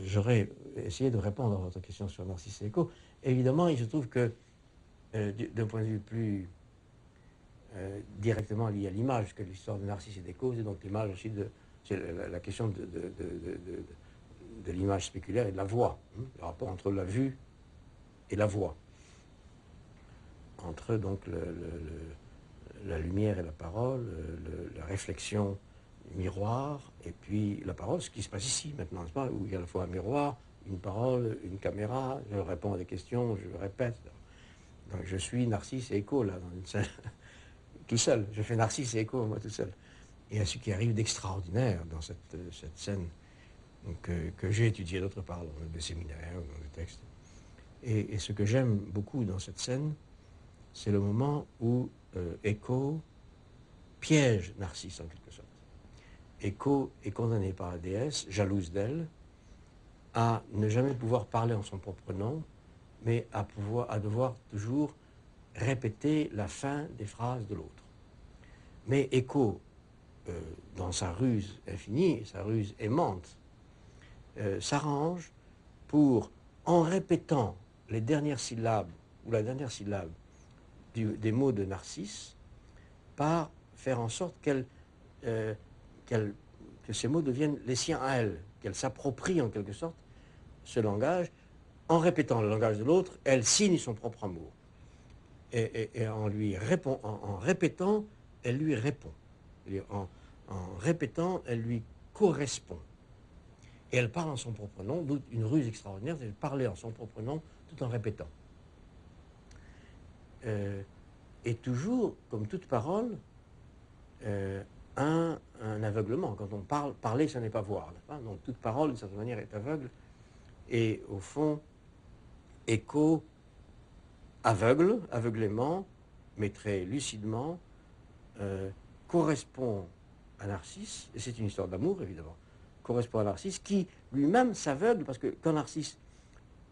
j'aurais essayé de répondre à votre question sur Narcisse et Écho. Évidemment, il se trouve que, d'un point de vue plus directement lié à l'image que l'histoire de Narcisse et d'Écho, c'est donc l'image aussi c'est la question de l'image spéculaire et de la voix, hein, le rapport entre la vue et la voix, entre donc la lumière et la parole, la réflexion miroir, et puis la parole, ce qui se passe ici maintenant, n'est-ce pas, où il y a à la fois un miroir, une parole, une caméra, je réponds à des questions, je répète. Donc je suis Narcisse et Écho, là, dans une scène, tout seul. Je fais Narcisse et Écho, moi, tout seul. Et à ce qui arrive d'extraordinaire dans cette scène que j'ai étudiée d'autre part, dans des séminaires, dans des textes. Et ce que j'aime beaucoup dans cette scène, c'est le moment où Écho piège Narcisse, en quelque sorte. Écho est condamné par la déesse, jalouse d'elle, à ne jamais pouvoir parler en son propre nom, mais à devoir toujours répéter la fin des phrases de l'autre. Mais Écho, dans sa ruse infinie, sa ruse aimante, s'arrange pour, en répétant les dernières syllabes, ou la dernière syllabe des mots de Narcisse, par faire en sorte que ces mots deviennent les siens à elle, qu'elle s'approprie en quelque sorte ce langage. En répétant le langage de l'autre, elle signe son propre amour. Et en répétant, elle lui répond. En répétant, elle lui correspond. Et elle parle en son propre nom, d'où une ruse extraordinaire, c'est de parler en son propre nom tout en répétant. Et toujours, comme toute parole, un aveuglement. Quand on parle, parler, ça n'est pas voir. Pas? Donc toute parole, d'une certaine manière, est aveugle. Et au fond, Écho aveuglément, mais très lucidement, correspond à Narcisse, et c'est une histoire d'amour, évidemment, correspond à Narcisse, qui lui-même s'aveugle, parce que quand Narcisse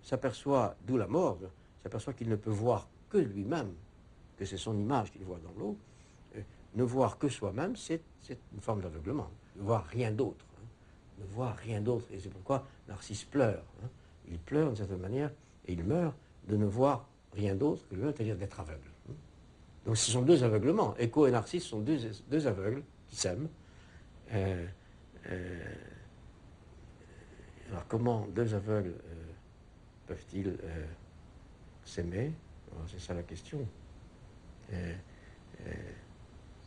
s'aperçoit, d'où la mort, s'aperçoit qu'il ne peut voir que lui-même, que c'est son image qu'il voit dans l'eau, ne voir que soi-même, c'est une forme d'aveuglement. Ne voir rien d'autre. Hein. Ne voir rien d'autre. Et c'est pourquoi Narcisse pleure. Hein. Il pleure d'une certaine manière, et il meurt de ne voir rien d'autre que lui-même, c'est-à-dire d'être aveugle. Hein. Donc ce sont deux aveuglements. Écho et Narcisse sont deux aveugles qui s'aiment. Alors comment deux aveugles peuvent-ils s'aimer? C'est ça la question.